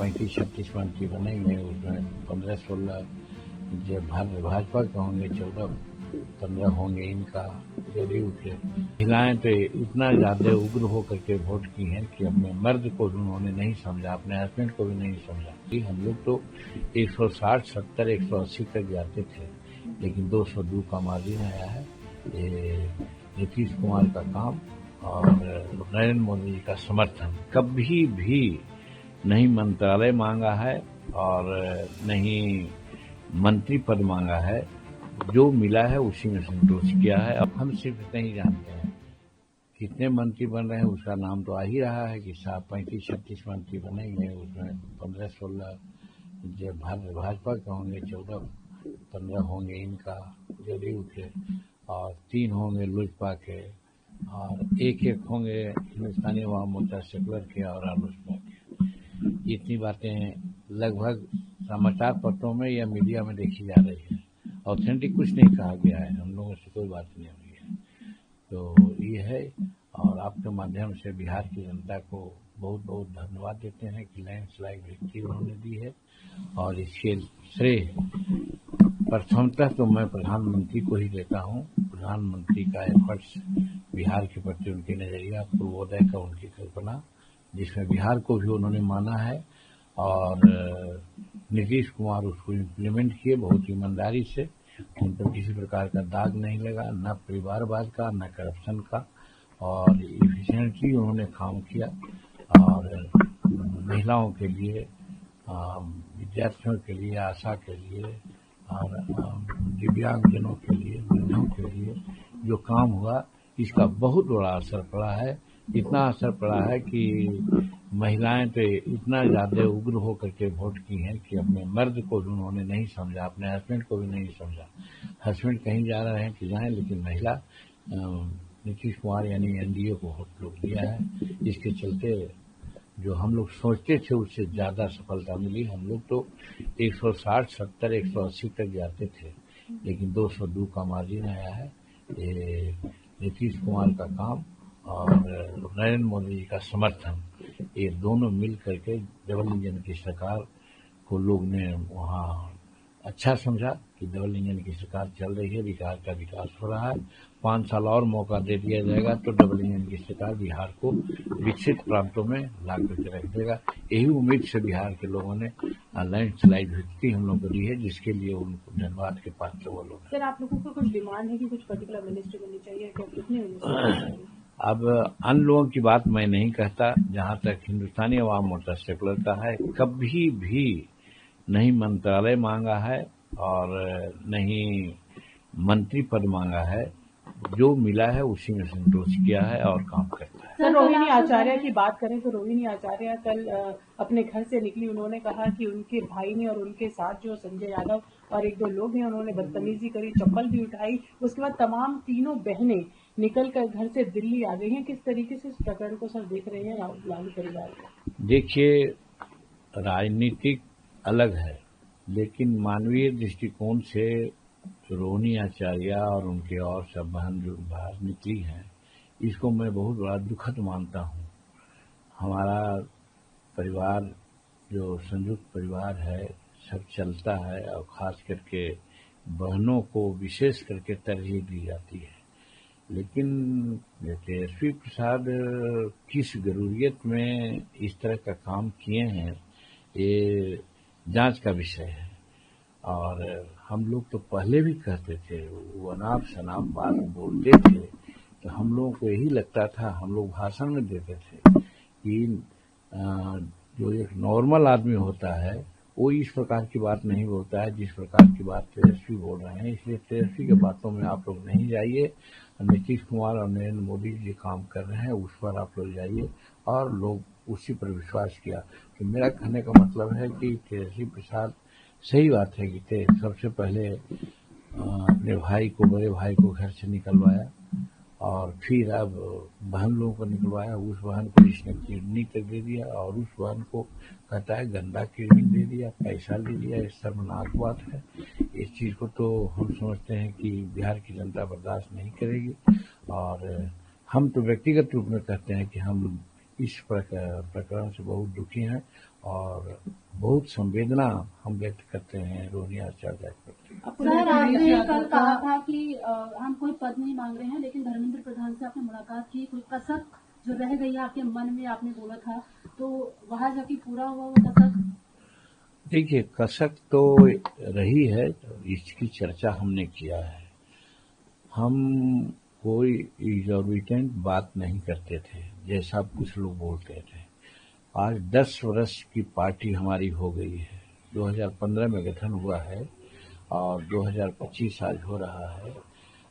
35-36 मंत्री बनेंगे, उसमें 15-16 जो भाजपा के होंगे, 14-15 होंगे इनका जदयू के। महिलाएं तो इतना ज्यादा उग्र होकर के वोट की हैं कि अपने मर्द को उन्होंने नहीं समझा, अपने हस्बैंड को भी नहीं समझा। हम लोग तो 160, 70, 180 तक जाते थे, लेकिन 202 का मार्जिन आया है। ये नीतीश कुमार का काम और नरेंद्र मोदी जी का समर्थन। कभी भी नहीं मंत्रालय मांगा है और नहीं मंत्री पद मांगा है, जो मिला है उसी में संतोष किया है। अब हम सिर्फ इतना ही जानते हैं कितने मंत्री बन रहे हैं, उसका नाम तो आ ही रहा है कि 35-36 मंत्री बनेंगे, उसमें 15-16 जो भाजपा के होंगे, 14-15 होंगे इनका जदयू के, और 3 होंगे लोजपा के, और एक होंगे हिंदुस्तानी अवाम मोर्चा सेकुलर के और रालोसपा के। इतनी बातें लगभग समाचार पत्रों में या मीडिया में देखी जा रही है। ऑथेंटिक कुछ नहीं कहा गया है, हम लोगों से कोई बात नहीं हुई है। तो ये है, और आपके माध्यम से बिहार की जनता को बहुत बहुत धन्यवाद देते हैं कि लैंडस्लाइड विक्ट्री उन्होंने दी है। और इसके श्रेय प्रथमतः तो मैं प्रधानमंत्री को ही देता हूँ। प्रधानमंत्री का एफर्ट्स, बिहार के प्रति उनकी नजरिया, पूर्वोदय का उनकी कल्पना, जिसमें बिहार को भी उन्होंने माना है, और नीतीश कुमार उसको इम्प्लीमेंट किए बहुत ईमानदारी से। उन पर किसी प्रकार का दाग नहीं लगा, न परिवारवाद का, न करप्शन का, और इफिशिएंटली उन्होंने काम किया। और महिलाओं के लिए, विद्यार्थियों के लिए, आशा के लिए, और दिव्यांगजनों के लिए, वृद्धों के लिए जो काम हुआ, इसका बहुत बड़ा असर पड़ा है। इतना असर पड़ा है कि महिलाएं तो इतना ज्यादा उग्र होकर के वोट की हैं कि अपने मर्द को उन्होंने नहीं समझा, अपने हस्बैंड को भी नहीं समझा। हस्बैंड कहीं जा रहे हैं कि जाएं, लेकिन महिला नीतीश कुमार यानी एनडीए को वोट लोग दिया है। इसके चलते जो हम लोग सोचते थे उससे ज्यादा सफलता मिली। हम लोग तो 160, 70, 180 तक जाते थे, लेकिन 202 का मार्जिन आया है। ये नीतीश कुमार का काम और नरेंद्र मोदी जी का समर्थन, ये दोनों मिल करके डबल इंजन की सरकार को लोग ने वहाँ अच्छा समझा कि डबल इंजन की सरकार चल रही है, बिहार का विकास हो रहा है। 5 साल और मौका दे दिया जाएगा तो डबल इंजन की सरकार बिहार को विकसित प्रांतों में ला करके रख देगा। यही उम्मीद से बिहार के लोगों ने लैंडस्लाइड विक्ट्री हम लोग को दी है, जिसके लिए उनको धन्यवाद के पात्र वो लोग। सर, आप लोगों को कुछ डिमांड है कि कुछ पर्टिकुलर मिनिस्टर मिलनी चाहिए, क्या कितने मिनिस्टर? अब अन्य लोगों की बात मैं नहीं कहता। जहां तक हिंदुस्तानी अवाम मोर्चा सेकुलर का है, कभी भी नहीं मंत्रालय मांगा है और नहीं मंत्री पद मांगा है, जो मिला है उसी में संतोष किया है और काम करता है। सर, रोहिणी आचार्य की बात करें तो रोहिणी आचार्य कल अपने घर से निकली, उन्होंने कहा कि उनके भाई ने और उनके साथ जो संजय यादव और 1-2 लोग हैं, उन्होंने बदतमीजी करी, चप्पल भी उठाई। उसके बाद तमाम तीनों बहनें निकलकर घर से दिल्ली आ गई हैं। किस तरीके से इस प्रकरण को सर देख रहे हैं लालू परिवार को? देखिए, राजनीतिक अलग है, लेकिन मानवीय दृष्टिकोण से रोहिणी आचार्य और उनके और सब बहन जो बाहर निकली हैं, इसको मैं बहुत बड़ा दुखद मानता हूँ। हमारा परिवार जो संयुक्त परिवार है, सब चलता है, और खास करके बहनों को विशेष करके तरजीह दी जाती है। लेकिन तेजस्वी प्रसाद किस जरूरियत में इस तरह का काम किए हैं, ये जांच का विषय है। और हम लोग तो पहले भी कहते थे, वो अनाप शनाप बात बोलते थे, तो हम लोगों को यही लगता था, हम लोग भाषण में देते थे कि जो एक नॉर्मल आदमी होता है वो इस प्रकार की बात नहीं बोलता है जिस प्रकार की बात तेजस्वी बोल रहे हैं। इसलिए तेजस्वी के बातों में आप लोग नहीं जाइए। नीतीश कुमार और नरेंद्र मोदी जी काम कर रहे हैं, उस पर आप लोग जाइए। और लोग उसी पर विश्वास किया। तो मेरा कहने का मतलब है कि तेजस्वी प्रसाद, सही बात है कि सबसे पहले अपने भाई को, बड़े भाई को घर से निकलवाया, और फिर अब बहन लोगों को निकलवाया। उस बहन को इसने किडनी तक दे दिया, और उस बहन को कहता है गंदा किडनी दे दिया, पैसा ले लिया। ये शर्मनाक बात है। इस चीज को तो हम समझते हैं कि बिहार की जनता बर्दाश्त नहीं करेगी। और हम तो व्यक्तिगत रूप में कहते हैं कि हम इस प्रकरण से बहुत दुखी हैं और बहुत संवेदना हम व्यक्त करते हैं रोहिणी आचार्य के प्रति। सर, आपने कल कहा था कि हम कोई पद नहीं मांग रहे हैं, लेकिन धर्मेंद्र प्रधान से आपने मुलाकात की, कोई कसक जो रह गई है आपके मन में, आपने बोला था, तो वहां जाके पूरा हुआ वो कसक? देखिए, कसक तो रही है, इसकी चर्चा हमने किया है। हम कोई एग्जॉर्बिटेंट बात नहीं करते थे, जैसा कुछ लोग बोलते थे। आज 10 वर्ष की पार्टी हमारी हो गई है। 2015 में गठन हुआ है और 2025 आज हो रहा है।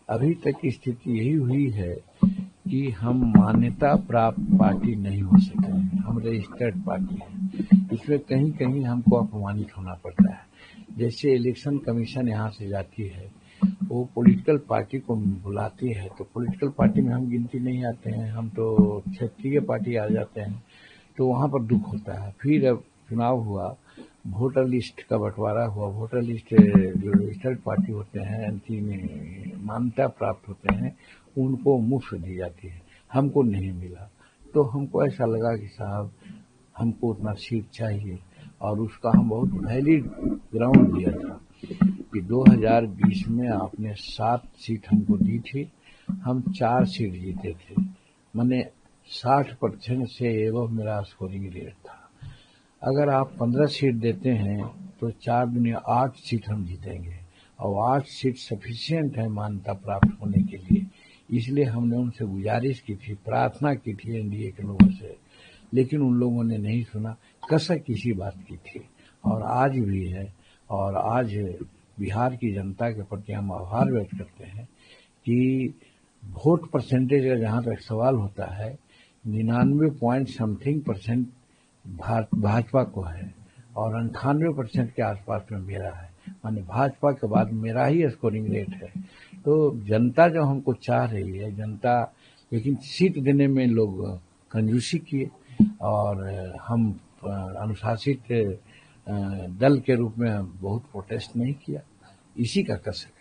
अभी तक की स्थिति यही हुई है कि हम मान्यता प्राप्त पार्टी नहीं हो सके। हम रजिस्टर्ड पार्टी हैं। इसमें कहीं कहीं हमको अपमानित होना पड़ता है। जैसे इलेक्शन कमीशन यहाँ से जाती है, वो पॉलिटिकल पार्टी को बुलाती है, तो पॉलिटिकल पार्टी में हम गिनती नहीं आते हैं, हम तो क्षेत्रीय पार्टी आ जाते हैं, तो वहाँ पर दुख होता है। फिर अब चुनाव हुआ, वोटर लिस्ट का बंटवारा हुआ, वोटर लिस्ट जो रजिस्टर्ड पार्टी होते हैं, इनकी मान्यता प्राप्त होते हैं, उनको मुफ्त दी जाती है, हमको नहीं मिला। तो हमको ऐसा लगा कि साहब हमको उतना सीट चाहिए, और उसका हम बहुत वैलिड ग्राउंड दिया था कि 2020 में आपने 7 सीट हमको दी थी, हम 4 सीट जीते थे, मैंने 60% से एवं मेरा स्कोरिंग रेट था। अगर आप 15 सीट देते हैं तो 4 दूनी 8 सीट हम जीतेंगे, और 8 सीट सफिशिएंट है मान्यता प्राप्त होने के लिए। इसलिए हमने उनसे गुजारिश की थी, प्रार्थना की थी एनडीए के लोगों से, लेकिन उन लोगों ने नहीं सुना। कसक इसी बात की थी, और आज भी है। और आज बिहार की जनता के प्रति हम आभार व्यक्त करते हैं कि वोट परसेंटेज का जहां तक सवाल होता है, 99 पॉइंट समथिंग परसेंट भाजपा को है, और 98% के आसपास में मेरा है। माने भाजपा के बाद मेरा ही स्कोरिंग रेट है। तो जनता जो हमको चाह रही है, जनता, लेकिन सीट देने में लोग कंजूसी किए, और हम अनुशासित दल के रूप में बहुत प्रोटेस्ट नहीं किया। इसी का कसक है।